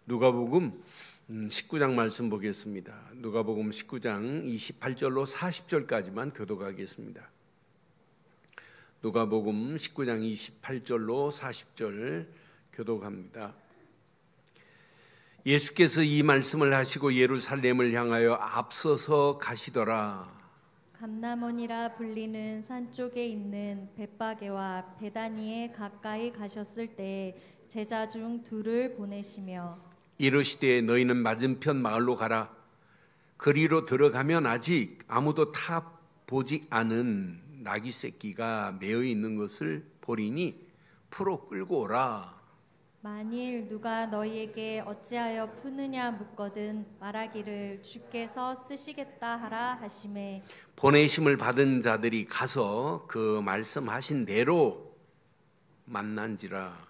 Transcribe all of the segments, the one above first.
누가복음 19장 말씀 보겠습니다. 누가복음 19장 28절로 40절까지만 교독하겠습니다. 누가복음 19장 28절로 40절 교독합니다. 예수께서 이 말씀을 하시고 예루살렘을 향하여 앞서서 가시더라. 감람원이라 불리는 산 쪽에 있는 벳바게와 베다니에 가까이 가셨을 때 제자 중 둘을 보내시며 이르시되 너희는 맞은편 마을로 가라. 거리로 들어가면 아직 아무도 타 보지 않은 나귀 새끼가 매어 있는 것을 보리니 풀어 끌고 오라. 만일 누가 너희에게 어찌하여 푸느냐 묻거든 말하기를 주께서 쓰시겠다 하라 하시매 보내심을 받은 자들이 가서 그 말씀하신 대로 만난지라.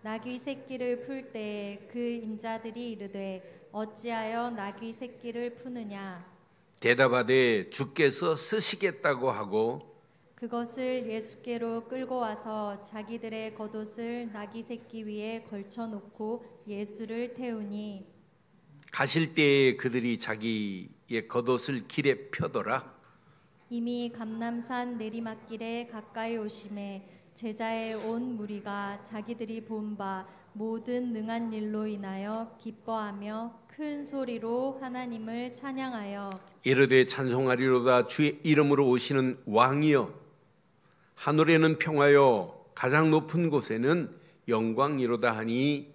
나귀 새끼를 풀 때 그 인자들이 이르되 어찌하여 나귀 새끼를 푸느냐 대답하되 주께서 쓰시겠다고 하고 그것을 예수께로 끌고 와서 자기들의 겉옷을 나귀 새끼 위에 걸쳐 놓고 예수를 태우니 가실 때에 그들이 자기의 겉옷을 길에 펴더라. 이미 감람산 내리막길에 가까이 오심에 제자의 온 무리가 자기들이 본 바 모든 능한 일로 인하여 기뻐하며 큰 소리로 하나님을 찬양하여 이르되 찬송하리로다. 주의 이름으로 오시는 왕이여, 하늘에는 평화여, 가장 높은 곳에는 영광이로다 하니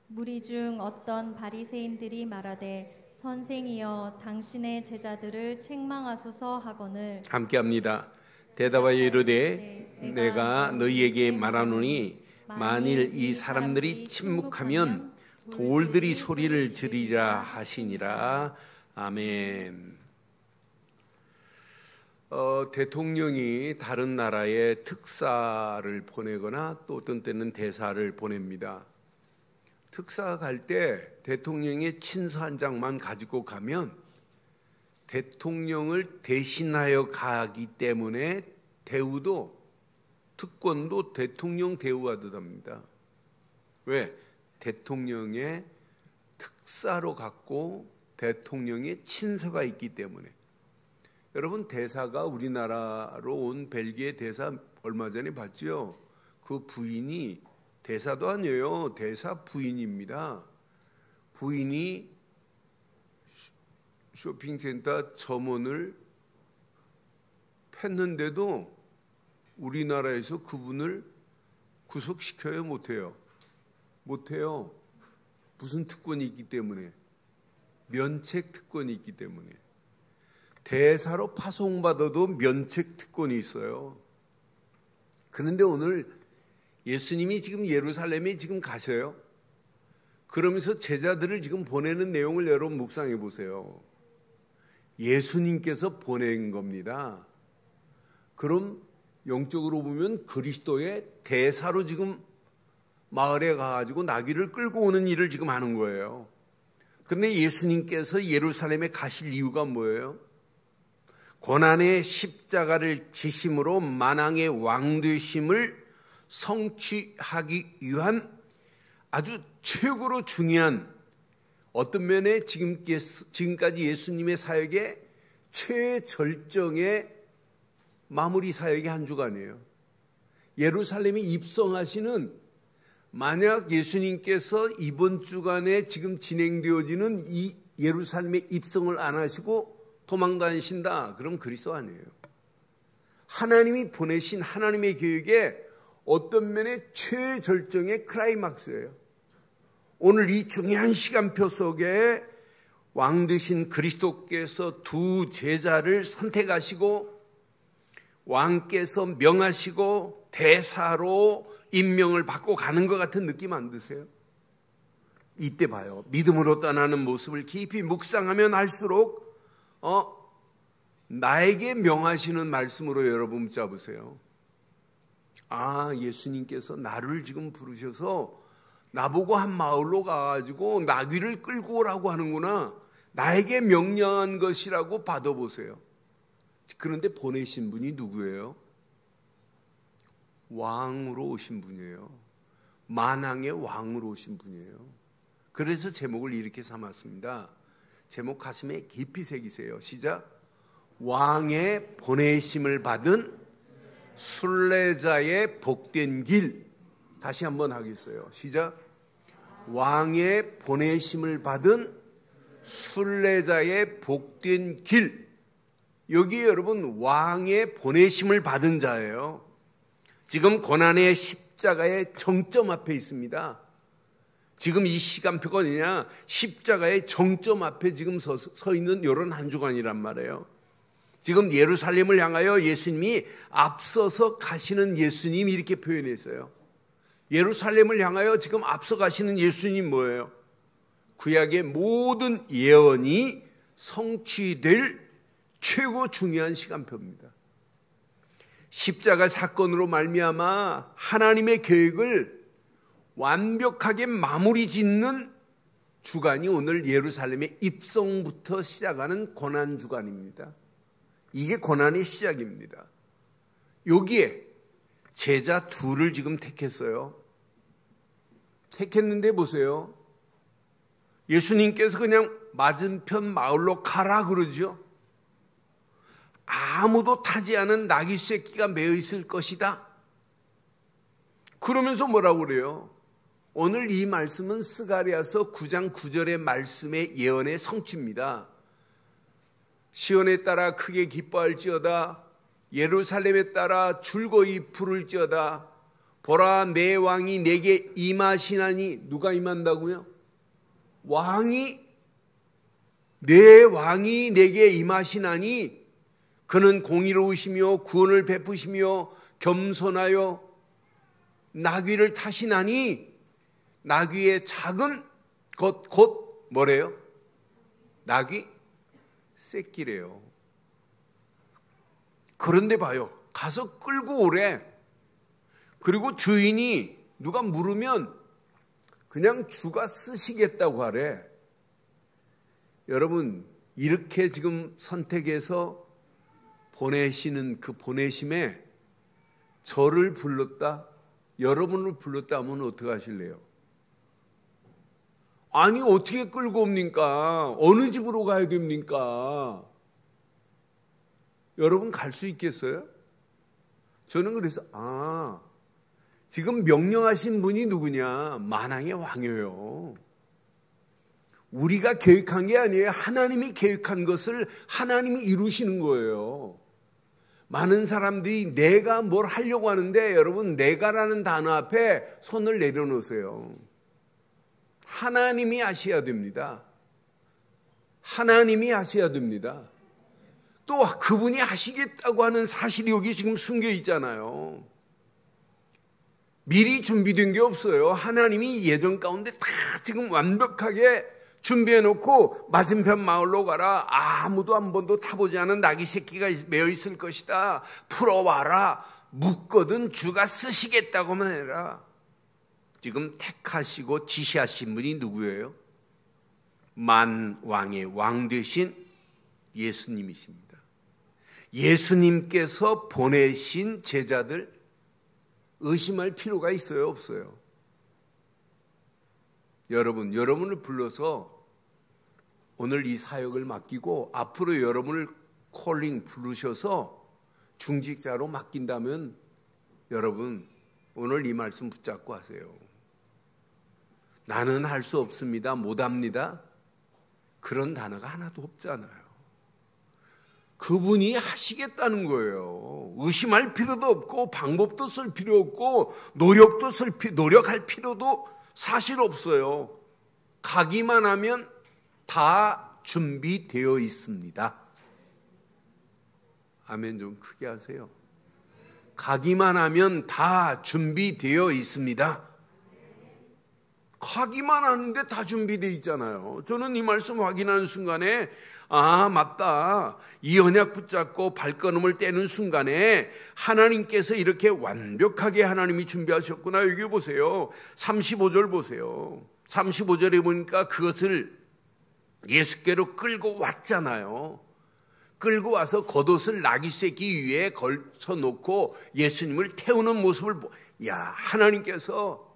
무리 중 어떤 바리새인들이 말하되 선생이여 당신의 제자들을 책망하소서 하거늘 함께합니다. 대답하여 이르되 내가 너희에게 말하노니 만일 이 사람들이 침묵하면 돌들이 소리를 지르리라 하시니라. 아멘. 대통령이 다른 나라에 특사를 보내거나 또 어떤 때는 대사를 보냅니다. 특사 갈 때 대통령의 친서 한 장만 가지고 가면 대통령을 대신하여 가기 때문에 대우도 특권도 대통령 대우하듯 합니다. 왜? 대통령의 특사로 갔고 대통령의 친서가 있기 때문에. 여러분, 대사가 우리나라로 온 벨기에 대사 얼마 전에 봤죠? 그 부인이 대사도 아니에요. 대사 부인입니다. 부인이 쇼핑센터 점원을 팼는데도 우리나라에서 그분을 구속시켜요? 못해요? 못해요. 무슨 특권이 있기 때문에? 면책 특권이 있기 때문에. 대사로 파송받아도 면책 특권이 있어요. 그런데 오늘 예수님이 지금 예루살렘에 지금 가셔요. 그러면서 제자들을 지금 보내는 내용을 여러분 묵상해 보세요. 예수님께서 보낸 겁니다. 그럼 영적으로 보면 그리스도의 대사로 지금 마을에 가가지고 나귀를 끌고 오는 일을 지금 하는 거예요. 그런데 예수님께서 예루살렘에 가실 이유가 뭐예요? 고난의 십자가를 지심으로 만왕의 왕 되심을 성취하기 위한 아주 최고로 중요한, 어떤 면에 지금까지 예수님의 사역의 최절정의 마무리 사역의 한 주간이에요. 예루살렘에 입성하시는, 만약 예수님께서 이번 주간에 지금 진행되어지는 이 예루살렘에 입성을 안 하시고 도망다니신다, 그럼 그리스도 아니에요. 하나님이 보내신 하나님의 계획의 어떤 면에 최절정의 클라이막스예요. 오늘 이 중요한 시간표 속에 왕 되신 그리스도께서 두 제자를 선택하시고 왕께서 명하시고 대사로 임명을 받고 가는 것 같은 느낌 안 드세요? 이때 봐요. 믿음으로 떠나는 모습을 깊이 묵상하면 할수록 나에게 명하시는 말씀으로 여러분 붙잡으세요. 아, 예수님께서 나를 지금 부르셔서 나보고 한 마을로 가가지고 나귀를 끌고 오라고 하는구나. 나에게 명령한 것이라고 받아보세요. 그런데 보내신 분이 누구예요? 왕으로 오신 분이에요. 만왕의 왕으로 오신 분이에요. 그래서 제목을 이렇게 삼았습니다. 제목 가슴에 깊이 새기세요. 시작. 왕의 보내심을 받은 순례자의 복된 길. 다시 한번 하겠어요. 시작. 왕의 보내심을 받은 순례자의 복된 길. 여기 여러분 왕의 보내심을 받은 자예요. 지금 고난의 십자가의 정점 앞에 있습니다. 지금 이 시간표가 어디냐? 십자가의 정점 앞에 지금 서 있는 이런 한 주간이란 말이에요. 지금 예루살렘을 향하여 예수님이 앞서서 가시는 예수님 이렇게 표현했어요. 예루살렘을 향하여 지금 앞서 가시는 예수님 뭐예요? 구약의 모든 예언이 성취될 최고 중요한 시간표입니다. 십자가 사건으로 말미암아 하나님의 계획을 완벽하게 마무리 짓는 주간이 오늘 예루살렘의 입성부터 시작하는 고난 주간입니다. 이게 고난의 시작입니다. 여기에 제자 둘을 지금 택했어요. 택했는데 보세요. 예수님께서 그냥 맞은편 마을로 가라 그러죠. 아무도 타지 않은 나귀 새끼가 매어 있을 것이다. 그러면서 뭐라고 그래요? 오늘 이 말씀은 스가랴서 9장 9절의 말씀의 예언의 성취입니다. 시온에 따라 크게 기뻐할지어다. 예루살렘에 따라 즐거이 부를지어다. 보라 내 왕이 내게 임하시나니. 누가 임한다고요? 내 왕이 내게 임하시나니 그는 공의로우시며 구원을 베푸시며 겸손하여 나귀를 타시나니. 나귀의 작은 것 곧 뭐래요? 나귀 새끼래요. 그런데 봐요. 가서 끌고 오래. 그리고 주인이 누가 물으면 그냥 주가 쓰시겠다고 하래. 여러분 이렇게 지금 선택해서 보내시는 그 보내심에 저를 불렀다, 여러분을 불렀다 하면 어떻게 하실래요? 아니 어떻게 끌고 옵니까? 어느 집으로 가야 됩니까? 여러분 갈 수 있겠어요? 저는 그래서 지금 명령하신 분이 누구냐? 만왕의 왕이에요. 우리가 계획한 게 아니에요. 하나님이 계획한 것을 하나님이 이루시는 거예요. 많은 사람들이 내가 뭘 하려고 하는데 여러분 내가라는 단어 앞에 손을 내려놓으세요. 하나님이 하셔야 됩니다. 하나님이 하셔야 됩니다. 또 그분이 하시겠다고 하는 사실이 여기 지금 숨겨 있잖아요. 미리 준비된 게 없어요. 하나님이 예정 가운데 다 지금 완벽하게 준비해 놓고 맞은편 마을로 가라. 아무도 한 번도 타보지 않은 나귀 새끼가 매어 있을 것이다. 풀어와라. 묻거든 주가 쓰시겠다고만 해라. 지금 택하시고 지시하신 분이 누구예요? 만왕의 왕 되신 예수님이십니다. 예수님께서 보내신 제자들 의심할 필요가 있어요, 없어요? 여러분을 불러서 오늘 이 사역을 맡기고 앞으로 여러분을 콜링 부르셔서 중직자로 맡긴다면 여러분 오늘 이 말씀 붙잡고 하세요. 나는 할 수 없습니다, 못합니다. 그런 단어가 하나도 없잖아요. 그분이 하시겠다는 거예요. 의심할 필요도 없고 방법도 쓸 필요 없고 노력할 필요도 사실 없어요. 가기만 하면 다 준비되어 있습니다. 아멘 좀 크게 하세요. 가기만 하면 다 준비되어 있습니다. 가기만 하는데 다 준비되어 있잖아요. 저는 이 말씀 확인하는 순간에 맞다. 이 언약 붙잡고 발걸음을 떼는 순간에 하나님께서 이렇게 완벽하게 하나님이 준비하셨구나. 여기 보세요. 35절 보세요. 35절에 보니까 그것을 예수께로 끌고 왔잖아요. 끌고 와서 겉옷을 나귀 새끼 위에 걸쳐놓고 예수님을 태우는 모습을 하나님께서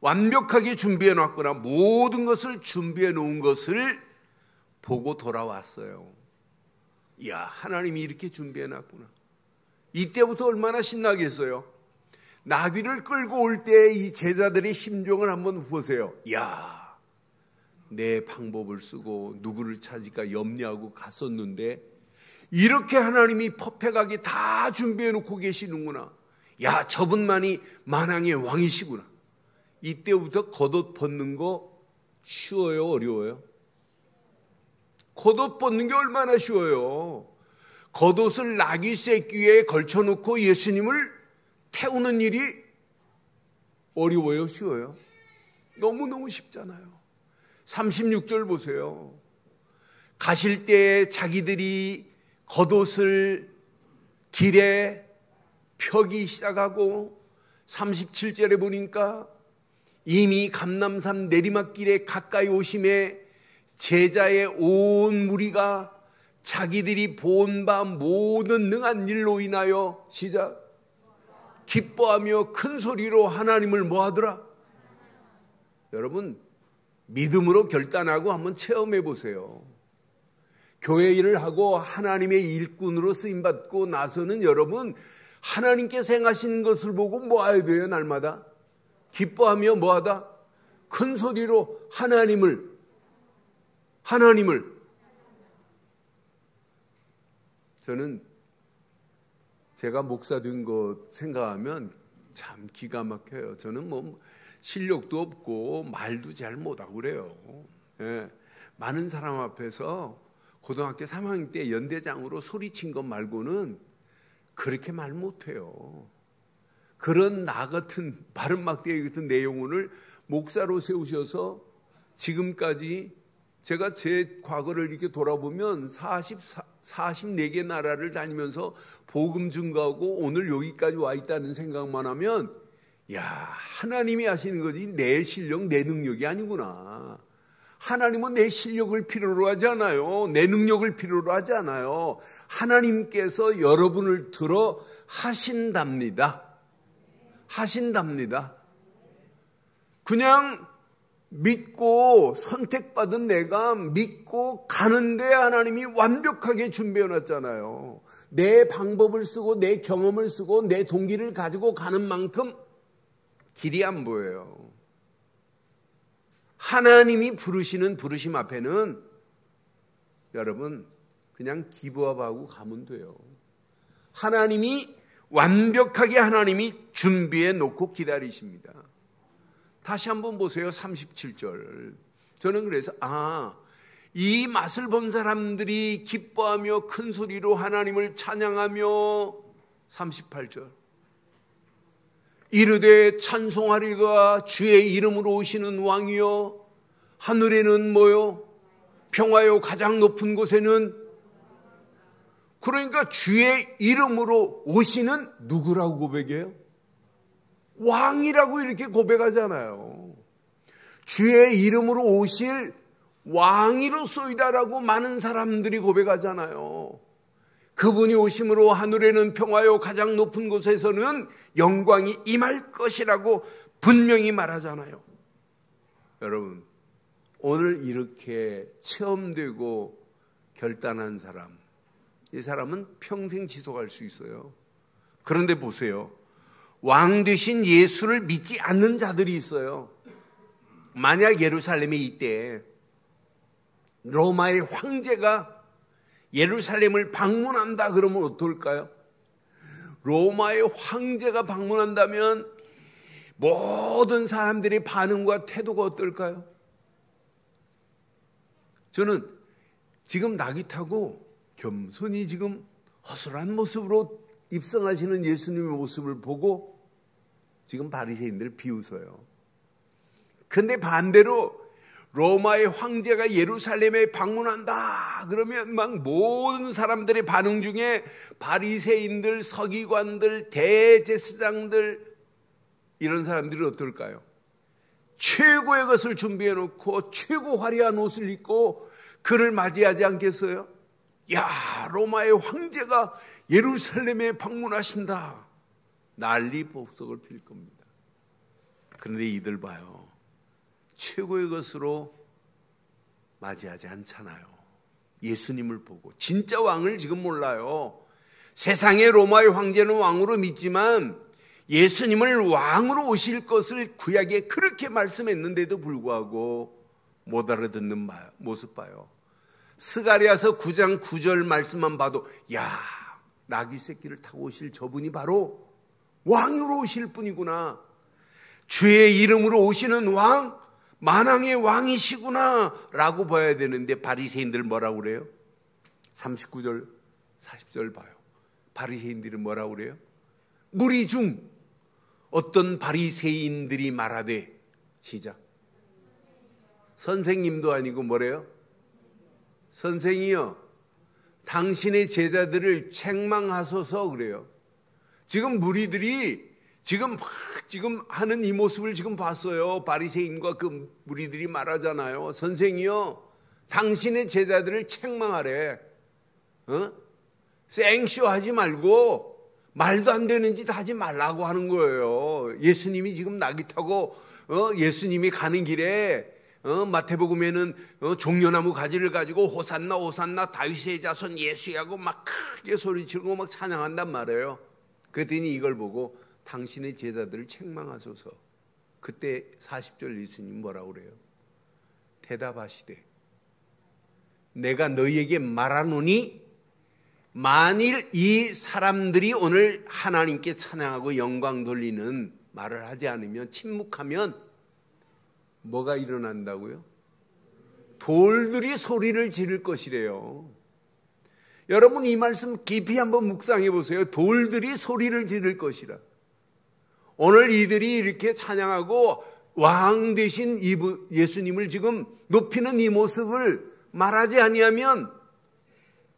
완벽하게 준비해 놨구나. 모든 것을 준비해 놓은 것을 보고 돌아왔어요. 이야, 하나님이 이렇게 준비해 놨구나. 이때부터 얼마나 신나겠어요. 나귀를 끌고 올 때 이 제자들의 심정을 한번 보세요. 이야, 내 방법을 쓰고 누구를 찾을까 염려하고 갔었는데 이렇게 하나님이 퍼펙하게 다 준비해 놓고 계시는구나. 야, 저분만이 만왕의 왕이시구나. 이때부터 겉옷 벗는 거 쉬워요, 어려워요? 겉옷 벗는 게 얼마나 쉬워요. 겉옷을 나귀 새끼에 걸쳐놓고 예수님을 태우는 일이 어려워요, 쉬워요? 너무너무 쉽잖아요. 36절 보세요. 가실 때 자기들이 겉옷을 길에 펴기 시작하고 37절에 보니까 이미 감람산 내리막길에 가까이 오심에 제자의 온 무리가 자기들이 본 바 모든 능한 일로 인하여 시작 기뻐하며 큰 소리로 하나님을 뭐하더라? 여러분, 믿음으로 결단하고 한번 체험해 보세요. 교회 일을 하고 하나님의 일꾼으로 쓰임받고 나서는 여러분, 하나님께서 행하시는 것을 보고 뭐해야 돼요? 날마다 기뻐하며 뭐하다? 큰 소리로 하나님을 저는 제가 목사 된 것 생각하면 참 기가 막혀요. 저는 뭐 실력도 없고 말도 잘 못하고 그래요. 예. 많은 사람 앞에서 고등학교 3학년 때 연대장으로 소리친 것 말고는 그렇게 말 못해요. 그런 나 같은 바른막대기 같은 내용을 목사로 세우셔서 지금까지 제가 제 과거를 이렇게 돌아보면 44개 나라를 다니면서 복음 증거하고 오늘 여기까지 와 있다는 생각만 하면 야, 하나님이 하시는 거지 내 실력, 내 능력이 아니구나. 하나님은 내 실력을 필요로 하지 않아요. 내 능력을 필요로 하지 않아요. 하나님께서 여러분을 들어 하신답니다. 그냥 믿고 선택받은 내가 믿고 가는데 하나님이 완벽하게 준비해놨잖아요. 내 방법을 쓰고 내 경험을 쓰고 내 동기를 가지고 가는 만큼 길이 안 보여요. 하나님이 부르시는 부르심 앞에는 여러분 그냥 기부업하고 가면 돼요. 하나님이 완벽하게 하나님이 준비해 놓고 기다리십니다. 다시 한번 보세요. 37절. 저는 그래서 이 맛을 본 사람들이 기뻐하며 큰 소리로 하나님을 찬양하며 38절. 이르되 찬송하리가 주의 이름으로 오시는 왕이요 하늘에는 뭐요? 평화요 가장 높은 곳에는 그러니까 주의 이름으로 오시는 누구라고 고백해요? 왕이라고 이렇게 고백하잖아요. 주의 이름으로 오실 왕이로소이다라고 많은 사람들이 고백하잖아요. 그분이 오심으로 하늘에는 평화요 가장 높은 곳에서는 영광이 임할 것이라고 분명히 말하잖아요. 여러분, 오늘 이렇게 체험되고 결단한 사람, 이 사람은 평생 지속할 수 있어요. 그런데 보세요. 왕 되신 예수를 믿지 않는 자들이 있어요. 만약 예루살렘에 이때 로마의 황제가 예루살렘을 방문한다 그러면 어떨까요? 로마의 황제가 방문한다면 모든 사람들의 반응과 태도가 어떨까요? 저는 지금 나귀 타고 겸손히 지금 허술한 모습으로 입성하시는 예수님의 모습을 보고 지금 바리새인들 비웃어요. 근데 반대로 로마의 황제가 예루살렘에 방문한다 그러면 막 모든 사람들의 반응 중에 바리새인들, 서기관들, 대제사장들 이런 사람들이 어떨까요? 최고의 것을 준비해 놓고 최고 화려한 옷을 입고 그를 맞이하지 않겠어요? 야, 로마의 황제가 예루살렘에 방문하신다. 난리 법석을 필 겁니다. 그런데 이들 봐요. 최고의 것으로 맞이하지 않잖아요. 예수님을 보고. 진짜 왕을 지금 몰라요. 세상의 로마의 황제는 왕으로 믿지만 예수님을 왕으로 오실 것을 구약에 그렇게 말씀했는데도 불구하고 못 알아듣는 모습 봐요. 스가랴서 9장 9절 말씀만 봐도 야, 나귀 새끼를 타고 오실 저분이 바로 왕으로 오실 분이구나. 주의 이름으로 오시는 왕, 만왕의 왕이시구나 라고 봐야 되는데 바리새인들 뭐라고 그래요? 39절 40절 봐요. 바리새인들은 뭐라고 그래요? 무리 중 어떤 바리새인들이 말하되, 시작. 선생님도 아니고 뭐래요? 선생이여, 당신의 제자들을 책망하소서 그래요. 지금 무리들이 지금 하는 이 모습을 지금 봤어요. 바리새인과 그 무리들이 말하잖아요. 선생이여, 당신의 제자들을 책망하래. 생쇼하지 말고 말도 안 되는 짓 하지 말라고 하는 거예요. 예수님이 지금 나귀 타고 예수님이 가는 길에 마태복음에는 종려나무 가지를 가지고 호산나 호산나 다윗의 자손 예수야고 막 크게 소리치고 막 찬양한단 말이에요. 그랬더니 이걸 보고 당신의 제자들을 책망하소서. 그때 40절 예수님 뭐라고 그래요? 대답하시되 내가 너희에게 말하노니 만일 이 사람들이 오늘 하나님께 찬양하고 영광 돌리는 말을 하지 않으면, 침묵하면 뭐가 일어난다고요? 돌들이 소리를 지를 것이래요. 여러분 이 말씀 깊이 한번 묵상해 보세요. 돌들이 소리를 지를 것이라. 오늘 이들이 이렇게 찬양하고 왕 되신 예수님을 지금 높이는 이 모습을 말하지 아니하면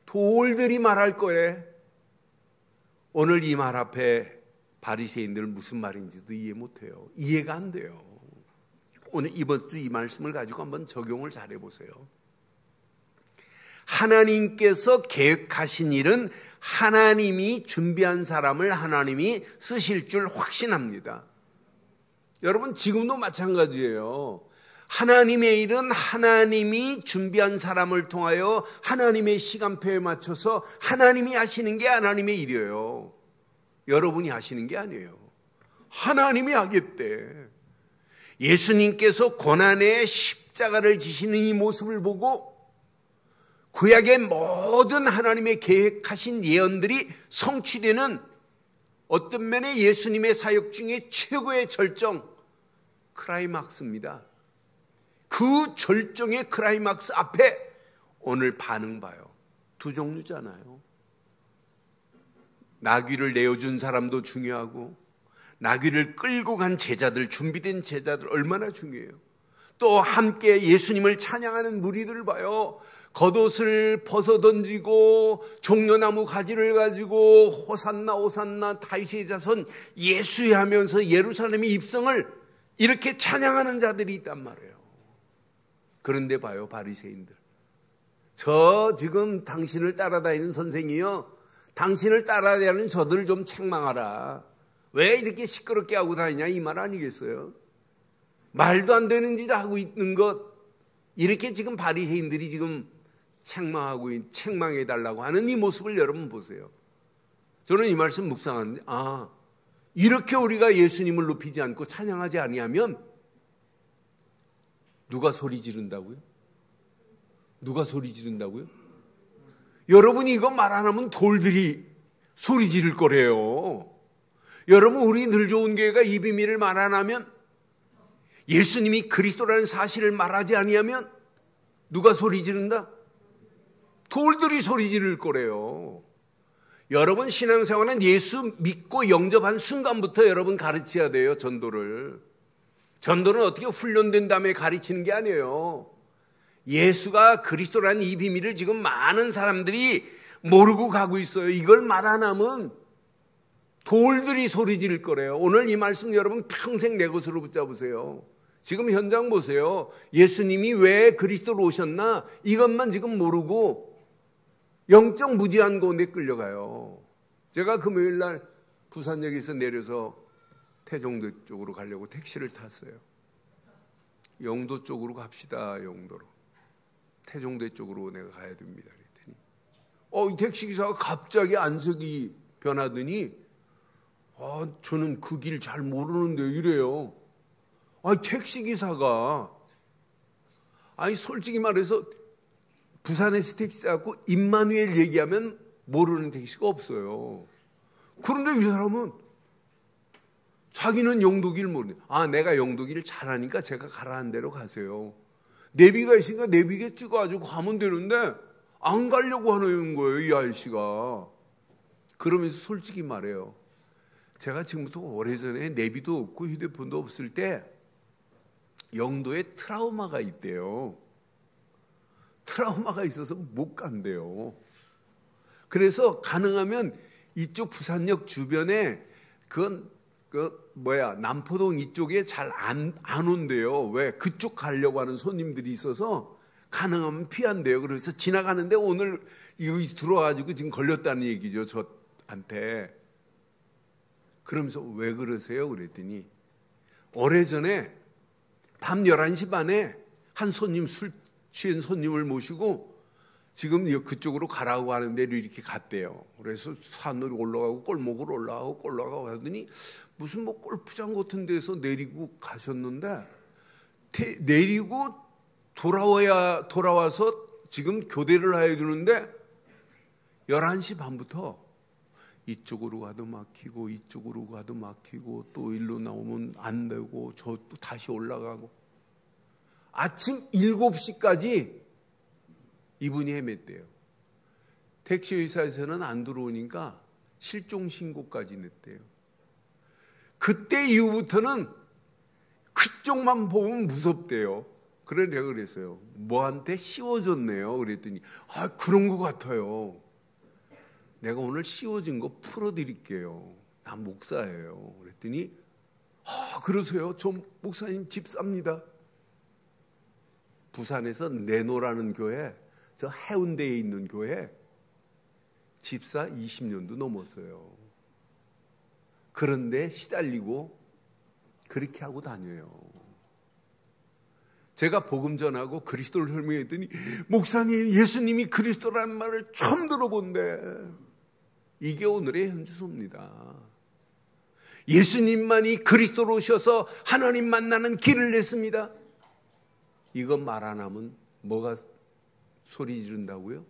돌들이 말할 거예요. 오늘 이 말 앞에 바리새인들 무슨 말인지도 이해 못해요. 이해가 안 돼요. 오늘 이번 주 이 말씀을 가지고 한번 적용을 잘 해보세요. 하나님께서 계획하신 일은 하나님이 준비한 사람을 하나님이 쓰실 줄 확신합니다. 여러분 지금도 마찬가지예요. 하나님의 일은 하나님이 준비한 사람을 통하여 하나님의 시간표에 맞춰서 하나님이 하시는 게 하나님의 일이에요. 여러분이 하시는 게 아니에요. 하나님이 하겠대. 예수님께서 고난의 십자가를 지시는 이 모습을 보고 구약의 모든 하나님의 계획하신 예언들이 성취되는 어떤 면에 예수님의 사역 중에 최고의 절정, 크라이막스입니다. 그 절정의 크라이막스 앞에 오늘 반응 봐요. 두 종류잖아요. 나귀를 내어준 사람도 중요하고 나귀를 끌고 간 제자들, 준비된 제자들 얼마나 중요해요. 또 함께 예수님을 찬양하는 무리들을 봐요. 겉옷을 벗어 던지고 종려나무 가지를 가지고 호산나 호산나 다윗의 자손 예수야 하면서 예루살렘의 입성을 이렇게 찬양하는 자들이 있단 말이에요. 그런데 봐요, 바리새인들. 저 지금 당신을 따라다니는 선생이요, 당신을 따라다니는 저들을 좀 책망하라. 왜 이렇게 시끄럽게 하고 다니냐 이 말 아니겠어요? 말도 안 되는 짓 하고 있는 것, 이렇게 지금 바리새인들이 지금 책망해달라고 하는 이 모습을 여러분 보세요. 저는 이 말씀 묵상하는데, 이렇게 우리가 예수님을 높이지 않고 찬양하지 아니하면 누가 소리 지른다고요? 누가 소리 지른다고요? 여러분이 이거 말 안 하면 돌들이 소리 지를 거래요. 여러분 우리 늘 좋은 교회가 이 비밀을 말 안 하면, 예수님이 그리스도라는 사실을 말하지 아니하면 누가 소리 지른다? 돌들이 소리 지를 거래요. 여러분 신앙생활은 예수 믿고 영접한 순간부터 여러분 가르쳐야 돼요. 전도를. 전도는 어떻게 훈련된 다음에 가르치는 게 아니에요. 예수가 그리스도라는 이 비밀을 지금 많은 사람들이 모르고 가고 있어요. 이걸 말 안 하면 돌들이 소리 지를 거래요. 오늘 이 말씀 여러분 평생 내 것으로 붙잡으세요. 지금 현장 보세요. 예수님이 왜 그리스도로 오셨나 이것만 지금 모르고 영적 무지한 가운데 끌려가요. 제가 금요일 날 부산역에서 내려서 태종대 쪽으로 가려고 택시를 탔어요. 영도 쪽으로 갑시다. 영도로. 태종대 쪽으로 내가 가야 됩니다. 그랬더니 이 택시기사가 갑자기 안색이 변하더니 저는 그 길 잘 모르는데 이래요. 택시기사가 솔직히 말해서 부산에서 택시 타고 임마누엘 얘기하면 모르는 택시가 없어요. 그런데 이 사람은 자기는 영도길 모르네. 내가 영도길 잘하니까 제가 가라는 대로 가세요. 내비가 있으니까 내비에 찍어가지고 가면 되는데 안 가려고 하는 거예요, 이 아저씨가. 그러면서 솔직히 말해요. 제가 지금부터 오래전에 내비도 없고 휴대폰도 없을 때 영도에 트라우마가 있대요. 트라우마가 있어서 못 간대요. 그래서 가능하면 이쪽 부산역 주변에 남포동 이쪽에 잘 안 온대요. 왜? 그쪽 가려고 하는 손님들이 있어서 가능하면 피한대요. 그래서 지나가는데 오늘 여기 들어와가지고 지금 걸렸다는 얘기죠, 저한테. 그러면서 왜 그러세요? 그랬더니 오래전에 밤 11시 반에 한 손님, 술 취한 손님을 모시고 지금 그쪽으로 가라고 하는 데로 이렇게 갔대요. 그래서 산으로 올라가고 골목으로 올라가고 하더니 무슨 골프장 같은 데서 내리고 가셨는데 내리고 돌아와서 지금 교대를 해야 되는데 11시 반부터 이쪽으로 가도 막히고 이쪽으로 가도 막히고 또 일로 나오면 안 되고 저 또 다시 올라가고 아침 7시까지 이분이 헤맸대요. 택시회사에서는 안 들어오니까 실종신고까지 냈대요. 그때 이후부터는 그쪽만 보면 무섭대요. 그래 내가 그랬어요. 뭐한테 씌워줬네요. 그랬더니 그런 것 같아요. 내가 오늘 씌워진 거 풀어드릴게요. 나 목사예요. 그랬더니 그러세요? 저 목사님 집사입니다. 부산에서 내노라는 교회, 저 해운대에 있는 교회 집사 20년도 넘었어요. 그런데 시달리고 그렇게 하고 다녀요. 제가 복음 전하고 그리스도를 설명했더니 목사님, 예수님이 그리스도라는 말을 처음 들어본대. 이게 오늘의 현주소입니다. 예수님만이 그리스도로 오셔서 하나님 만나는 길을 냈습니다. 이거 말 안 하면 뭐가 소리 지른다고요?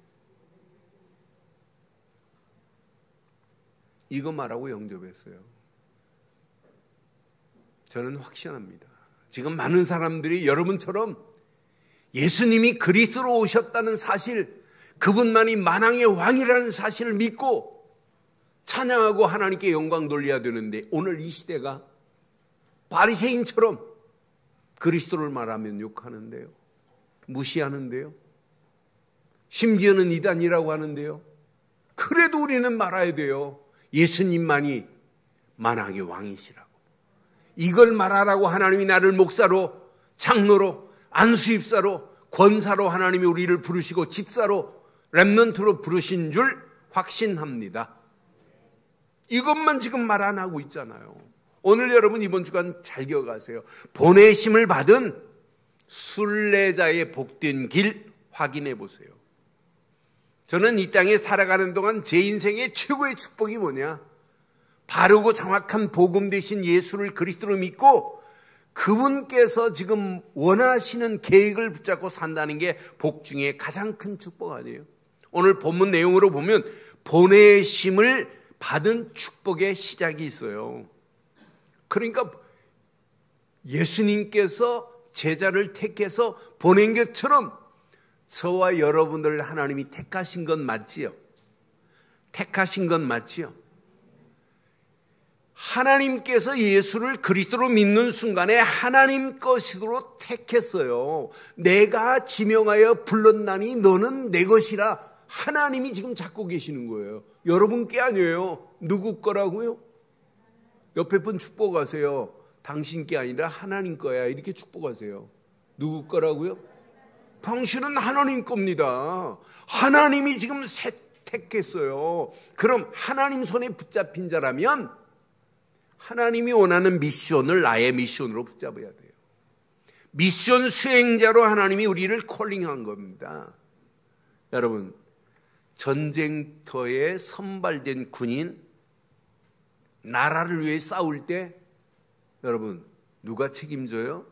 이거 말하고 영접했어요. 저는 확신합니다. 지금 많은 사람들이 여러분처럼 예수님이 그리스도로 오셨다는 사실, 그분만이 만왕의 왕이라는 사실을 믿고 찬양하고 하나님께 영광 돌려야 되는데 오늘 이 시대가 바리새인처럼 그리스도를 말하면 욕하는데요. 무시하는데요. 심지어는 이단이라고 하는데요. 그래도 우리는 말아야 돼요. 예수님만이 만왕의 왕이시라고. 이걸 말하라고 하나님이 나를 목사로, 장로로, 안수입사로, 권사로 하나님이 우리를 부르시고 집사로, 렘넌트로 부르신 줄 확신합니다. 이것만 지금 말 안 하고 있잖아요. 오늘 여러분 이번 주간 잘 기억하세요. 보내심을 받은 순례자의 복된 길 확인해 보세요. 저는 이 땅에 살아가는 동안 제 인생의 최고의 축복이 뭐냐? 바르고 정확한 복음 되신 예수를 그리스도로 믿고 그분께서 지금 원하시는 계획을 붙잡고 산다는 게 복 중에 가장 큰 축복 아니에요? 오늘 본문 내용으로 보면 보내심을 받은 축복의 시작이 있어요. 그러니까 예수님께서 제자를 택해서 보낸 것처럼 저와 여러분들 하나님이 택하신 건 맞지요? 택하신 건 맞지요? 하나님께서 예수를 그리스도로 믿는 순간에 하나님 것으로 택했어요. 내가 지명하여 불렀나니 너는 내 것이라. 하나님이 지금 잡고 계시는 거예요. 여러분 게 아니에요. 누구 거라고요? 옆에 분 축복하세요. 당신 게 아니라 하나님 거야. 이렇게 축복하세요. 누구 거라고요? 당신은 하나님 겁니다. 하나님이 지금 택했어요. 그럼 하나님 손에 붙잡힌 자라면 하나님이 원하는 미션을 나의 미션으로 붙잡아야 돼요. 미션 수행자로 하나님이 우리를 콜링한 겁니다. 여러분, 전쟁터에 선발된 군인, 나라를 위해 싸울 때 여러분 누가 책임져요?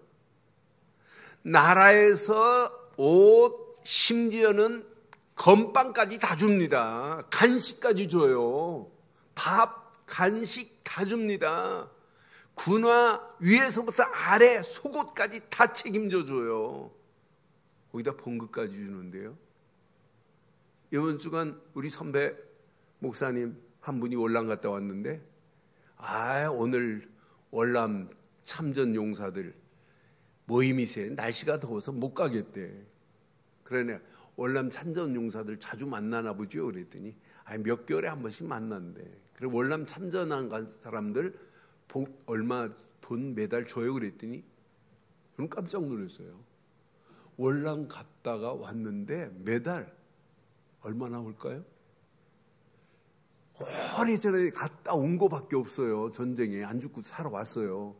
나라에서 옷, 심지어는 건빵까지 다 줍니다. 간식까지 줘요. 밥, 간식 다 줍니다. 군화 위에서부터 아래 속옷까지 다 책임져 줘요. 거기다 봉급까지 주는데요. 이번 주간 우리 선배 목사님 한 분이 월남 갔다 왔는데 오늘 월남 참전 용사들 모임이 있어요. 날씨가 더워서 못 가겠대. 그러네. 월남 참전 용사들 자주 만나나 보죠. 그랬더니 몇 개월에 한 번씩 만난대. 그리고 월남 참전한 사람들 얼마 돈 매달 줘요. 그랬더니 저는 깜짝 놀랐어요. 월남 갔다가 왔는데 매달 얼마 나올까요? 오래전에 갔다 온 거밖에 없어요. 전쟁에 안 죽고 살아왔어요.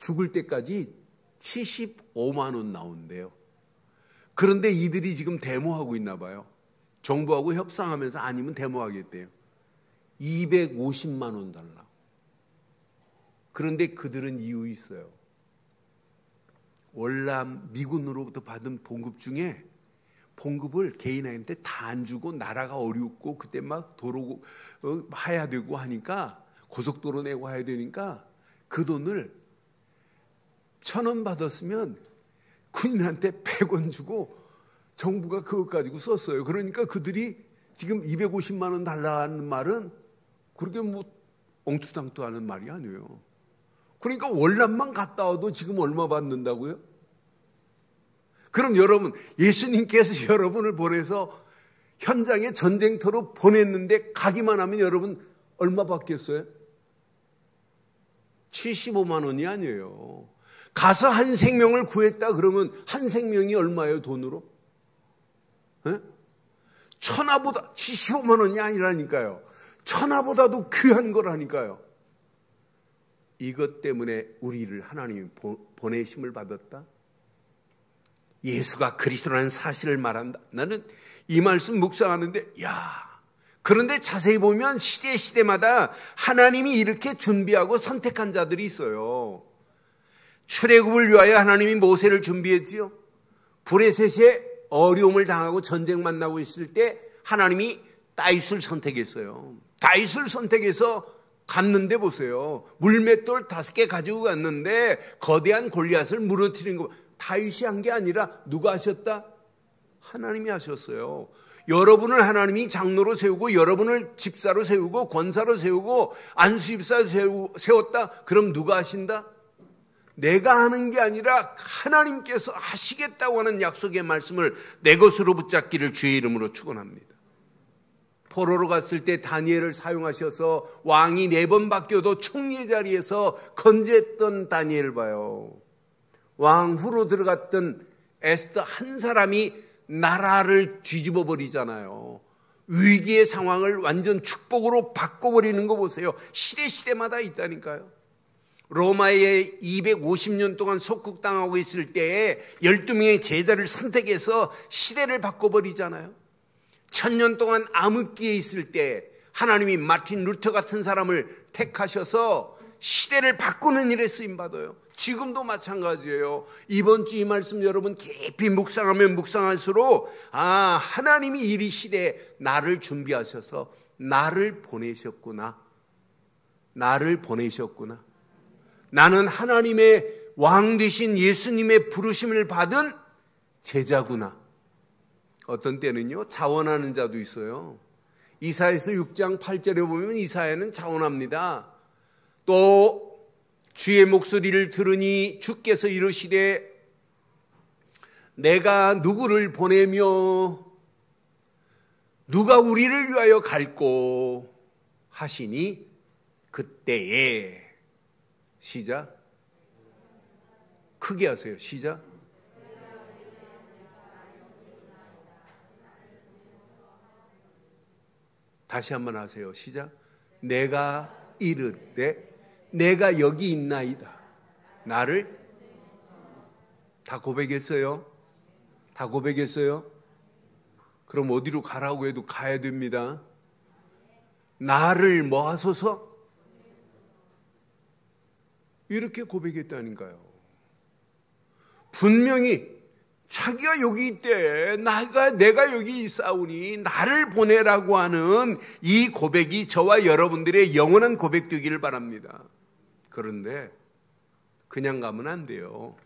죽을 때까지 75만 원 나온대요. 그런데 이들이 지금 데모하고 있나 봐요. 정부하고 협상하면서 아니면 데모하겠대요. 250만 원 달라고. 그런데 그들은 이유 있어요. 월남 미군으로부터 받은 봉급 중에 봉급을 개인한테 다 안 주고 나라가 어렵고 그때 막 도로 해야 되고 하니까 고속도로 내고 해야 되니까 그 돈을 1,000원 받았으면 군인한테 100원 주고 정부가 그것 가지고 썼어요. 그러니까 그들이 지금 250만 원 달라는 말은 그렇게 엉투당투 하는 말이 아니에요. 그러니까 월남만 갔다 와도 지금 얼마 받는다고요? 그럼 여러분, 예수님께서 여러분을 보내서 현장에 전쟁터로 보냈는데 가기만 하면 여러분 얼마 받겠어요? 75만 원이 아니에요. 가서 한 생명을 구했다 그러면 한 생명이 얼마예요, 돈으로? 에? 천하보다 75만 원이 아니라니까요. 천하보다도 귀한 거라니까요. 이것 때문에 우리를 하나님이 보내심을 받았다? 예수가 그리스도라는 사실을 말한다. 나는 이 말씀 묵상하는데 그런데 자세히 보면 시대마다 하나님이 이렇게 준비하고 선택한 자들이 있어요. 출애굽을 위하여 하나님이 모세를 준비했지요. 브레셋에 어려움을 당하고 전쟁 만나고 있을 때 하나님이 다윗을 선택했어요. 다윗을 선택해서 갔는데 보세요. 물맷돌 5개 가지고 갔는데 거대한 골리앗을 무너뜨린 거 다윗이 한 게 아니라 누가 하셨다? 하나님이 하셨어요. 여러분을 하나님이 장로로 세우고 여러분을 집사로 세우고 권사로 세우고 안수집사로 세웠다? 그럼 누가 하신다? 내가 하는 게 아니라 하나님께서 하시겠다고 하는 약속의 말씀을 내 것으로 붙잡기를 주의 이름으로 축원합니다. 포로로 갔을 때 다니엘을 사용하셔서 왕이 4번 바뀌어도 총리의 자리에서 건재했던 다니엘 봐요. 왕후로 들어갔던 에스더 한 사람이 나라를 뒤집어 버리잖아요. 위기의 상황을 완전 축복으로 바꿔버리는 거 보세요. 시대마다 있다니까요. 로마에 250년 동안 속국당하고 있을 때에 12명의 제자를 선택해서 시대를 바꿔버리잖아요. 1000년 동안 암흑기에 있을 때 하나님이 마틴 루터 같은 사람을 택하셔서 시대를 바꾸는 일에 쓰임받아요. 지금도 마찬가지예요. 이번 주 이 말씀 여러분 깊이 묵상하면 묵상할수록 하나님이 이 시대에 나를 준비하셔서 나를 보내셨구나. 나는 하나님의 왕 되신 예수님의 부르심을 받은 제자구나. 어떤 때는요 자원하는 자도 있어요. 이사야서 6장 8절에 보면 이사야는 자원합니다. 또 주의 목소리를 들으니 주께서 이르시되 내가 누구를 보내며 누가 우리를 위하여 갈꼬 하시니 그때에 시작 크게 하세요. 시작 다시 한번 하세요. 시작 내가 이르되 내가 여기 있나이다. 나를 다 고백했어요? 다 고백했어요? 그럼 어디로 가라고 해도 가야 됩니다. 나를 뭐 하소서? 이렇게 고백했다니까요. 분명히 자기가 여기 있대. 내가 여기 있사오니 나를 보내라고 하는 이 고백이 저와 여러분들의 영원한 고백 되기를 바랍니다. 그런데 그냥 가면 안 돼요.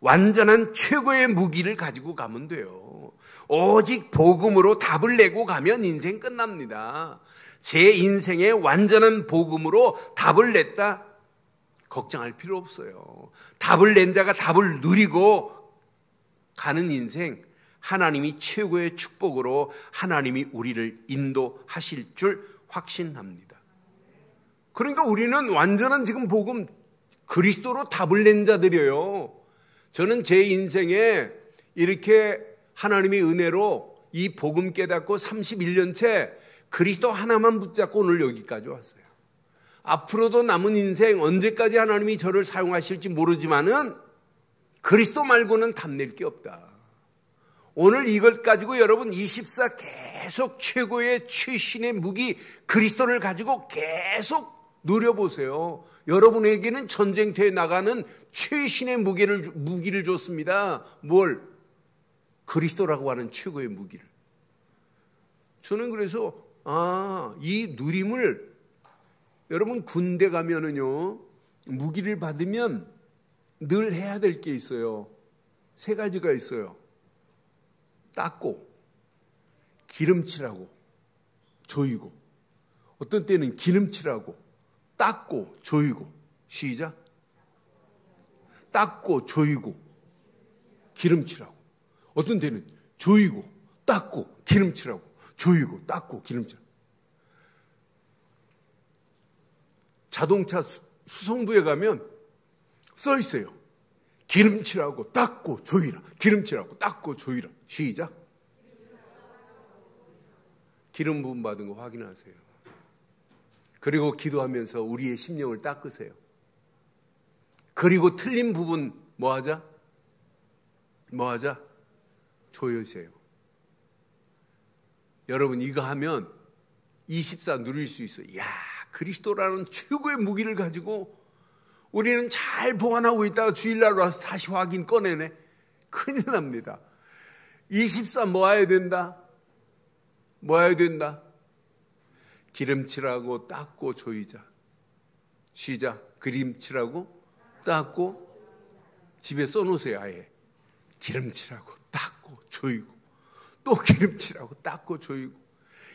완전한 최고의 무기를 가지고 가면 돼요. 오직 복음으로 답을 내고 가면 인생 끝납니다. 제 인생에 완전한 복음으로 답을 냈다? 걱정할 필요 없어요. 답을 낸 자가 답을 누리고 가는 인생, 하나님이 최고의 축복으로 하나님이 우리를 인도하실 줄 확신합니다. 그러니까 우리는 완전한 지금 복음, 그리스도로 답을 낸 자들이에요. 저는 제 인생에 이렇게 하나님의 은혜로 이 복음 깨닫고 31년째 그리스도 하나만 붙잡고 오늘 여기까지 왔어요. 앞으로도 남은 인생 언제까지 하나님이 저를 사용하실지 모르지만은 그리스도 말고는 답낼 게 없다. 오늘 이것 가지고 여러분 24 계속 최고의 최신의 무기 그리스도를 가지고 계속 누려보세요. 여러분에게는 전쟁터에 나가는 최신의 무기를 줬습니다. 뭘? 그리스도라고 하는 최고의 무기를. 저는 그래서 이 누림을 여러분 군대 가면은요 무기를 받으면 늘 해야 될 게 있어요. 3가지가 있어요. 닦고, 기름칠하고, 조이고. 어떤 때는 기름칠하고, 닦고, 조이고. 시작. 닦고, 조이고, 기름칠하고. 어떤 때는 조이고, 닦고, 기름칠하고, 조이고, 닦고, 기름칠하고. 자동차 수송부에 가면 써 있어요. 기름칠하고 닦고 조이라. 기름칠하고 닦고 조이라. 시작. 기름 부음 받은 거 확인하세요. 그리고 기도하면서 우리의 심령을 닦으세요. 그리고 틀린 부분 뭐 하자? 조여주세요. 여러분 이거 하면 24 누릴 수 있어요. 이야, 그리스도라는 최고의 무기를 가지고 우리는 잘 보관하고 있다가 주일날 와서 다시 확인 꺼내네. 큰일 납니다. 24 모아야 된다. 기름칠하고 닦고 조이자. 시작. 기름칠하고 닦고. 집에 써놓으세요. 아예. 기름칠하고 닦고 조이고. 또 기름칠하고 닦고 조이고.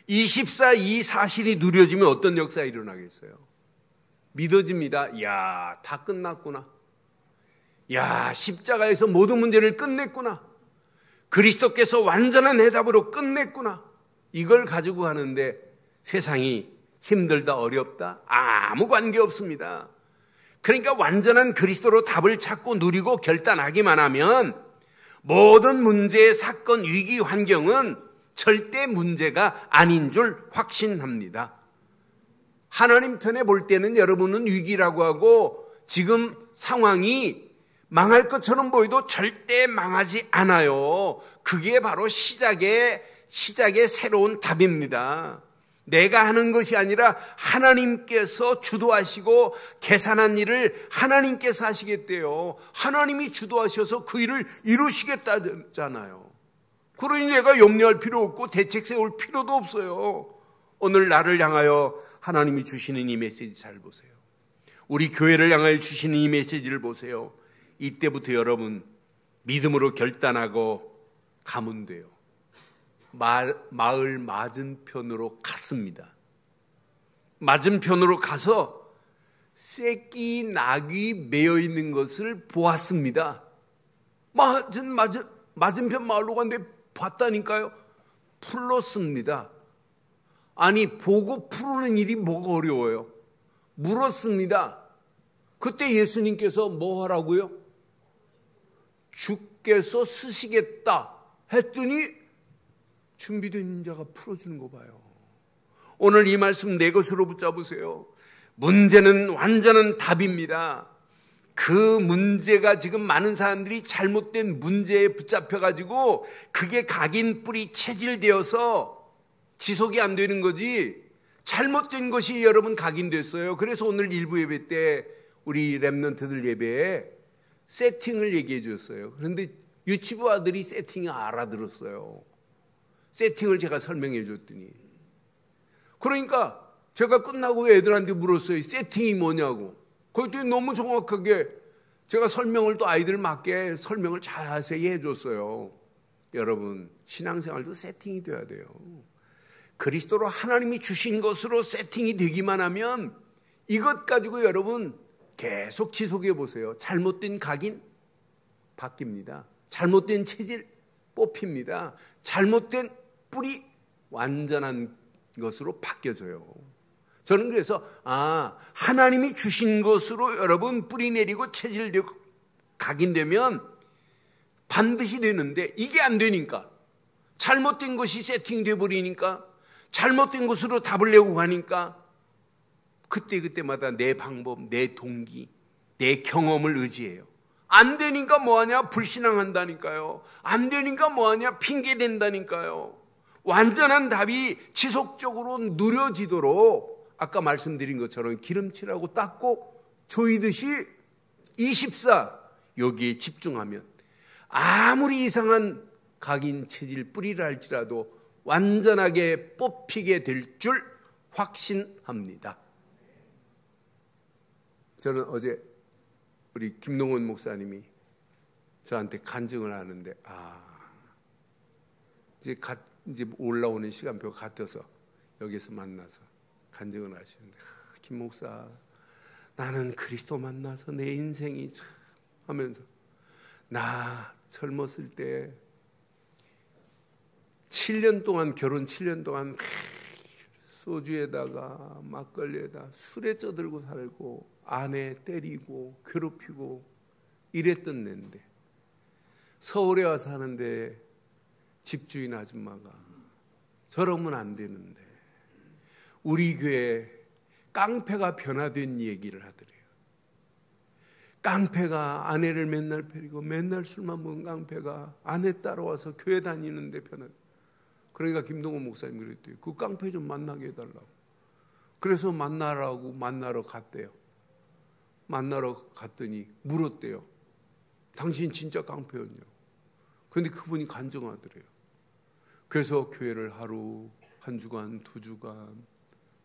24 이 사실이 누려지면 어떤 역사가 일어나겠어요? 믿어집니다. 이야, 다 끝났구나. 야, 십자가에서 모든 문제를 끝냈구나. 그리스도께서 완전한 해답으로 끝냈구나. 이걸 가지고 가는데 세상이 힘들다 어렵다 아무 관계 없습니다. 그러니까 완전한 그리스도로 답을 찾고 누리고 결단하기만 하면 모든 문제, 사건, 위기, 환경은 절대 문제가 아닌 줄 확신합니다. 하나님 편에 볼 때는 여러분은 위기라고 하고 지금 상황이 망할 것처럼 보여도 절대 망하지 않아요. 그게 바로 시작의 새로운 답입니다. 내가 하는 것이 아니라 하나님께서 주도하시고 계산한 일을 하나님께서 하시겠대요. 하나님이 주도하셔서 그 일을 이루시겠다잖아요. 그러니 내가 염려할 필요 없고 대책 세울 필요도 없어요. 오늘 나를 향하여 하나님이 주시는 이 메시지 잘 보세요. 우리 교회를 향하여 주시는 이 메시지를 보세요. 이때부터 여러분 믿음으로 결단하고 가면 돼요. 마을 맞은편으로 갔습니다. 맞은편으로 가서 새끼 낙이 매여 있는 것을 보았습니다. 맞은편 마을로 갔는데 봤다니까요. 풀었습니다. 아니 보고 푸르는 일이 뭐가 어려워요? 물었습니다. 그때 예수님께서 뭐 하라고요? 주께서 쓰시겠다 했더니 준비된 자가 풀어주는 거 봐요. 오늘 이 말씀 내 것으로 붙잡으세요. 문제는 완전한 답입니다. 그 문제가 지금 많은 사람들이 잘못된 문제에 붙잡혀가지고 그게 각인 뿌리 체질되어서 지속이 안 되는 거지, 잘못된 것이 여러분 각인됐어요. 그래서 오늘 일부 예배 때 우리 랩런트들 예배에 세팅을 얘기해 줬어요. 그런데 유치부 아들이 세팅을 알아들었어요. 세팅을 제가 설명해 줬더니, 그러니까 제가 끝나고 애들한테 물었어요. 세팅이 뭐냐고. 그랬더니 너무 정확하게 제가 설명을 또 아이들 맞게 설명을 자세히 해줬어요. 여러분, 신앙생활도 세팅이 돼야 돼요. 그리스도로 하나님이 주신 것으로 세팅이 되기만 하면 이것 가지고 여러분 계속 지속해 보세요. 잘못된 각인 바뀝니다. 잘못된 체질 뽑힙니다. 잘못된 뿌리 완전한 것으로 바뀌어져요. 저는 그래서 하나님이 주신 것으로 여러분 뿌리 내리고 체질되고 각인되면 반드시 되는데, 이게 안 되니까, 잘못된 것이 세팅돼 버리니까, 잘못된 것으로 답을 내고 가니까 그때마다 내 방법, 내 동기, 내 경험을 의지해요. 안 되니까 뭐하냐? 불신앙한다니까요. 안 되니까 뭐하냐? 핑계댄다니까요. 완전한 답이 지속적으로 누려지도록 아까 말씀드린 것처럼 기름칠하고 닦고 조이듯이 24 여기에 집중하면 아무리 이상한 각인 체질 뿌리를 할지라도 완전하게 뽑히게 될 줄 확신합니다. 저는 어제 우리 김동원 목사님이 저한테 간증을 하는데, 이제 올라오는 시간표 같아서 여기서 만나서 간증을 하시는데, 김 목사, 나는 그리스도 만나서 내 인생이 참 하면서, 나 젊었을 때 7년 동안, 결혼 7년 동안 소주에다가 막걸리에다 술에 쪄들고 살고 아내 때리고 괴롭히고 이랬던 낸데, 서울에 와서 하는데 집주인 아줌마가 저러면 안 되는데 우리 교회 깡패가 변화된 얘기를 하더래요. 깡패가 아내를 맨날 패리고 맨날 술만 먹은 깡패가 아내 따라와서 교회 다니는데 변화. 그러니까 김동원 목사님 그랬대요. 그 깡패 좀 만나게 해달라고. 그래서 만나러 갔대요. 만나러 갔더니 물었대요. 당신 진짜 깡패였냐? 그런데 그분이 간증하더래요. 그래서 교회를 하루, 한 주간, 2주간,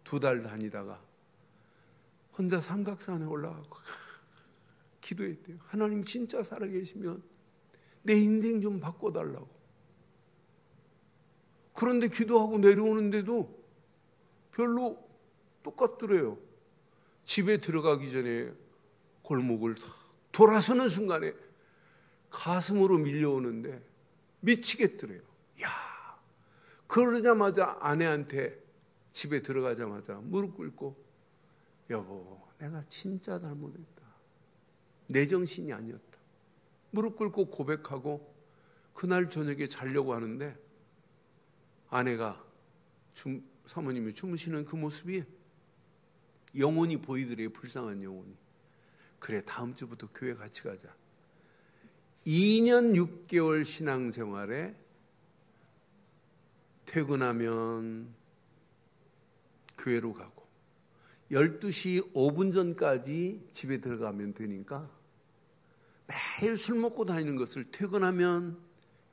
2달 다니다가 혼자 삼각산에 올라가고 기도했대요. 하나님 진짜 살아계시면 내 인생 좀 바꿔달라고. 그런데 기도하고 내려오는데도 별로 똑같더래요. 집에 들어가기 전에 골목을 돌아서는 순간에 가슴으로 밀려오는데 미치겠더래요. 그러자마자 아내한테 집에 들어가자마자 무릎 꿇고, 여보, 내가 진짜 잘못했다. 내 정신이 아니었다. 무릎 꿇고 고백하고 그날 저녁에 자려고 하는데 아내가 사모님이 주무시는 그 모습이 영혼이 보이더래요. 불쌍한 영혼이. 그래, 다음 주부터 교회 같이 가자. 2년 6개월 신앙생활에 퇴근하면 교회로 가고 12시 5분 전까지 집에 들어가면 되니까 매일 술 먹고 다니는 것을 퇴근하면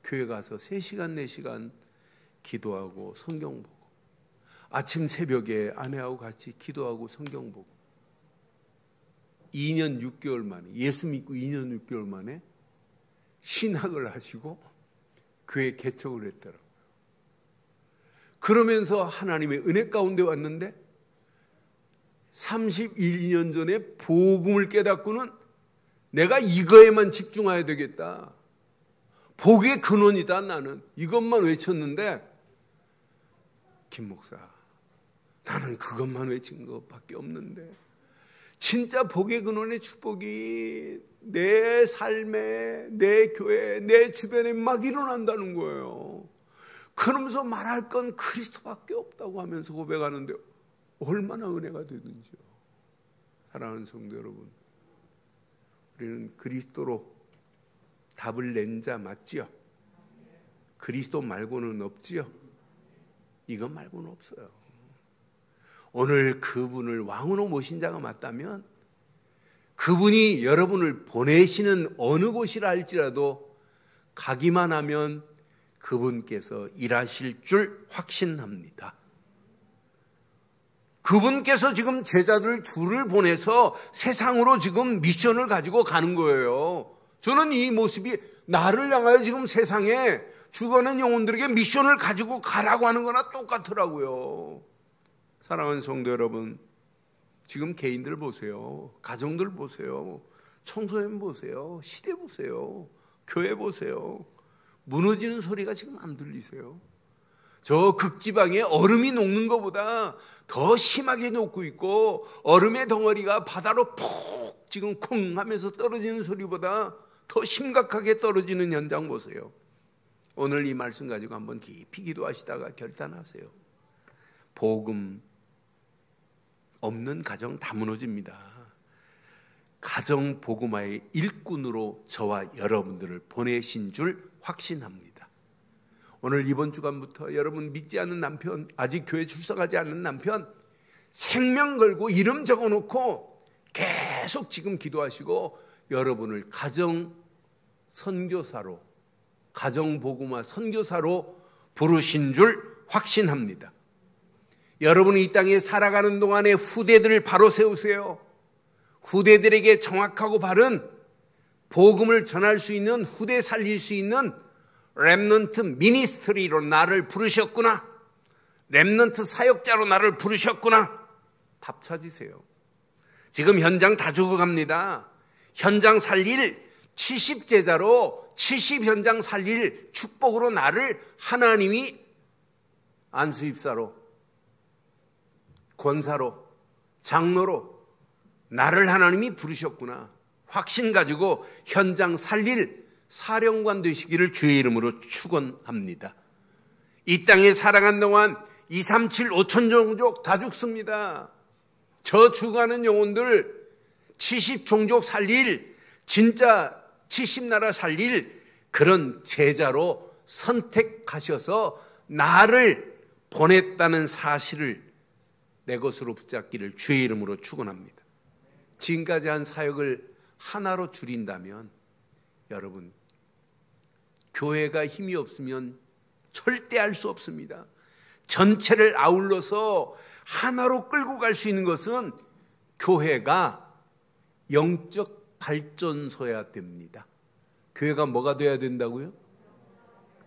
교회 가서 3시간 4시간 기도하고 성경 보고, 아침 새벽에 아내하고 같이 기도하고 성경 보고, 2년 6개월 만에, 예수 믿고 2년 6개월 만에 신학을 하시고 교회 개척을 했더라고요. 그러면서 하나님의 은혜 가운데 왔는데 31년 전에 복음을 깨닫고는 내가 이거에만 집중해야 되겠다. 복의 근원이다. 나는 이것만 외쳤는데, 김 목사, 나는 그것만 외친 것밖에 없는데 진짜 복의 근원의 축복이 내 삶에, 내 교회, 내 주변에 막 일어난다는 거예요. 그러면서 말할 건 그리스도밖에 없다고 하면서 고백하는데 얼마나 은혜가 되는지요. 사랑하는 성도 여러분, 우리는 그리스도로 답을 낸 자 맞지요? 그리스도 말고는 없지요? 이것 말고는 없어요. 오늘 그분을 왕으로 모신 자가 맞다면 그분이 여러분을 보내시는 어느 곳이라 할지라도 가기만 하면 그분께서 일하실 줄 확신합니다. 그분께서 지금 제자들 둘을 보내서 세상으로 지금 미션을 가지고 가는 거예요. 저는 이 모습이 나를 향하여 지금 세상에 죽어가는 영혼들에게 미션을 가지고 가라고 하는 거나 똑같더라고요. 사랑하는 성도 여러분, 지금 개인들 보세요. 가정들 보세요. 청소년 보세요. 시대 보세요. 교회 보세요. 무너지는 소리가 지금 안 들리세요? 저 극지방에 얼음이 녹는 것보다 더 심하게 녹고 있고 얼음의 덩어리가 바다로 푹 지금 쿵 하면서 떨어지는 소리보다 더 심각하게 떨어지는 현장 보세요. 오늘 이 말씀 가지고 한번 깊이 기도하시다가 결단하세요. 복음 없는 가정 다 무너집니다. 가정 복음화의 일꾼으로 저와 여러분들을 보내신 줄 확신합니다. 오늘 이번 주간부터 여러분 믿지 않는 남편, 아직 교회 출석하지 않는 남편 생명 걸고 이름 적어놓고 계속 지금 기도하시고 여러분을 가정 선교사로, 가정 복음화 선교사로 부르신 줄 확신합니다. 여러분이 이 땅에 살아가는 동안에 후대들을 바로 세우세요. 후대들에게 정확하고 바른 복음을 전할 수 있는, 후대 살릴 수 있는 렘넌트 미니스트리로 나를 부르셨구나, 렘넌트 사역자로 나를 부르셨구나, 답 찾으세요. 지금 현장 다 죽어갑니다. 현장 살릴 70제자로 70현장 살릴 축복으로 나를 하나님이 안수입사로, 권사로, 장로로 나를 하나님이 부르셨구나, 확신 가지고 현장 살릴 사령관 되시기를 주의 이름으로 축원합니다. 이 땅에 살아간 동안 2, 3, 7, 5천 종족 다 죽습니다. 저 죽어가는 영혼들 70종족 살릴, 진짜 70나라 살릴 그런 제자로 선택하셔서 나를 보냈다는 사실을 내 것으로 붙잡기를 주의 이름으로 축원합니다. 지금까지 한 사역을 하나로 줄인다면 여러분, 교회가 힘이 없으면 절대 할 수 없습니다. 전체를 아울러서 하나로 끌고 갈 수 있는 것은 교회가 영적 발전소야 됩니다. 교회가 뭐가 돼야 된다고요?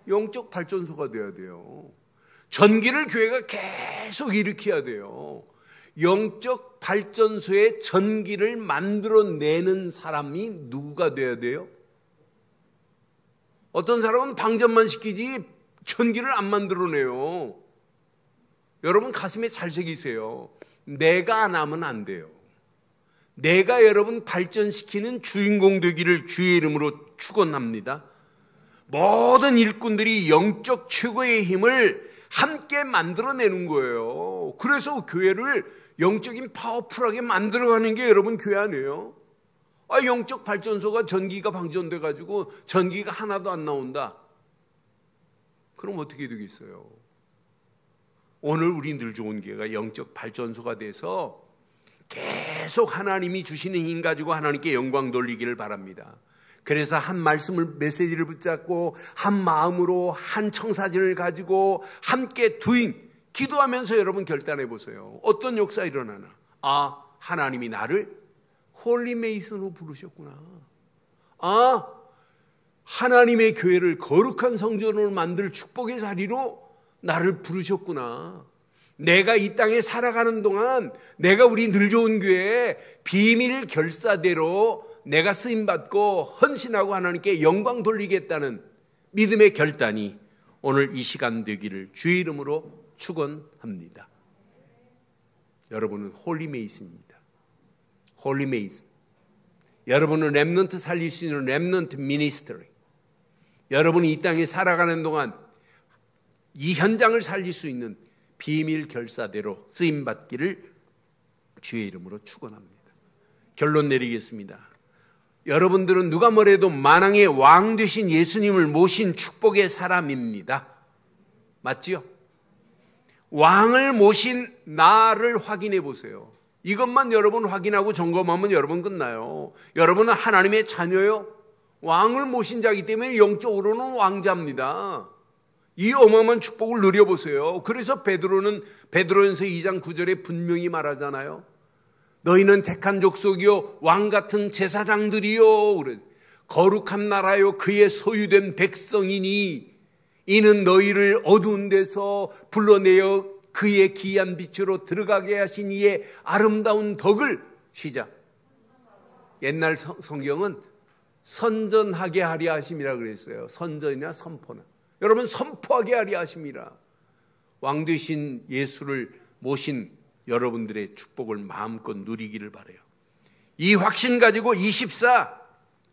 영적 발전소가 돼야 돼요. 전기를 교회가 계속 일으켜야 돼요. 영적 발전소의 전기를 만들어내는 사람이 누가 돼야 돼요? 어떤 사람은 방전만 시키지 전기를 안 만들어내요. 여러분 가슴에 잘 새기세요. 내가 안 하면 안 돼요. 내가 여러분 발전시키는 주인공 되기를 주의 이름으로 축원합니다. 모든 일꾼들이 영적 최고의 힘을 함께 만들어내는 거예요. 그래서 교회를 영적인 파워풀하게 만들어가는 게 여러분 교회 아니에요? 영적 발전소가 전기가 방전돼가지고 전기가 하나도 안 나온다. 그럼 어떻게 되겠어요? 오늘 우리 늘 좋은 교회가 영적 발전소가 돼서 계속 하나님이 주시는 힘 가지고 하나님께 영광 돌리기를 바랍니다. 그래서 한 말씀을, 메시지를 붙잡고 한 마음으로 한 청사진을 가지고 함께 기도하면서 여러분 결단해 보세요. 어떤 역사 일어나나? 하나님이 나를 홀리메이슨으로 부르셨구나. 하나님의 교회를 거룩한 성전으로 만들 축복의 자리로 나를 부르셨구나. 내가 이 땅에 살아가는 동안 내가 우리 늘 좋은 교회에 비밀 결사대로 내가 쓰임받고 헌신하고 하나님께 영광 돌리겠다는 믿음의 결단이 오늘 이 시간 되기를 주의 이름으로 축원합니다. 여러분은 홀리메이슨입니다. 홀리메이슨. 여러분은 렘넌트 살릴 수 있는 렘넌트 미니스트리. 여러분이 이 땅에 살아가는 동안 이 현장을 살릴 수 있는 비밀 결사대로 쓰임받기를 주의 이름으로 축원합니다. 결론 내리겠습니다. 여러분들은 누가 뭐래도 만왕의 왕 되신 예수님을 모신 축복의 사람입니다. 맞지요? 왕을 모신 나를 확인해 보세요. 이것만 여러분 확인하고 점검하면 여러분 끝나요. 여러분은 하나님의 자녀요. 왕을 모신 자이기 때문에 영적으로는 왕자입니다. 이 어마어마한 축복을 누려보세요. 그래서 베드로전서 2장 9절에 분명히 말하잖아요. 너희는 택한 족속이요 왕같은 제사장들이요 그래. 거룩한 나라요 그의 소유된 백성이니 이는 너희를 어두운 데서 불러내어 그의 기이한 빛으로 들어가게 하신 이의 아름다운 덕을 시작. 옛날 성경은 선전하게 하려 하심이라 그랬어요. 선전이나 선포나. 여러분 선포하게 하려 하심이라. 왕 되신 예수를 모신 여러분들의 축복을 마음껏 누리기를 바라요. 이 확신 가지고 24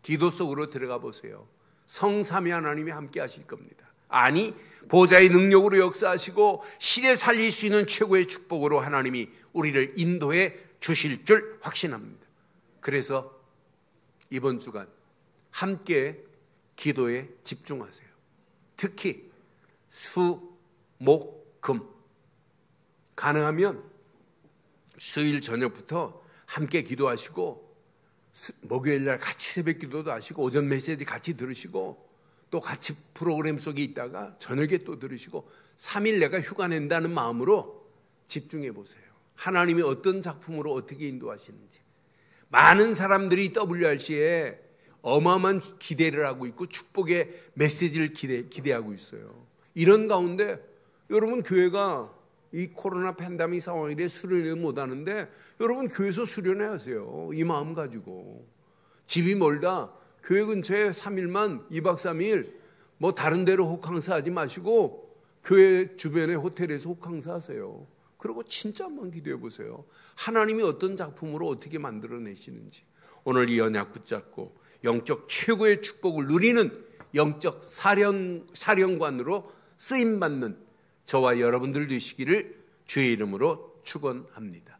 기도 속으로 들어가 보세요. 성삼위 하나님이 함께 하실 겁니다. 아니 보좌의 능력으로 역사하시고 시대 살릴 수 있는 최고의 축복으로 하나님이 우리를 인도해 주실 줄 확신합니다. 그래서 이번 주간 함께 기도에 집중하세요. 특히 수, 목, 금 가능하면 수요일 저녁부터 함께 기도하시고 목요일 날 같이 새벽 기도도 하시고 오전 메시지 같이 들으시고 또 같이 프로그램 속에 있다가 저녁에 또 들으시고 3일 내가 휴가 낸다는 마음으로 집중해 보세요. 하나님이 어떤 작품으로 어떻게 인도하시는지. 많은 사람들이 WRC에 어마어마한 기대를 하고 있고 축복의 메시지를 기대하고 있어요. 이런 가운데 여러분 교회가 이 코로나 팬데믹 상황이래 수련을 못하는데 여러분 교회에서 수련회 하세요. 이 마음 가지고. 집이 멀다. 교회 근처에 3일만 2박 3일 뭐 다른 데로 호캉스 하지 마시고 교회 주변의 호텔에서 호캉스 하세요. 그리고 진짜 한번 기도해 보세요. 하나님이 어떤 작품으로 어떻게 만들어내시는지. 오늘 이 언약 붙잡고 영적 최고의 축복을 누리는 영적 사령관으로 쓰임받는 저와 여러분들 되시기를 주의 이름으로 축원합니다.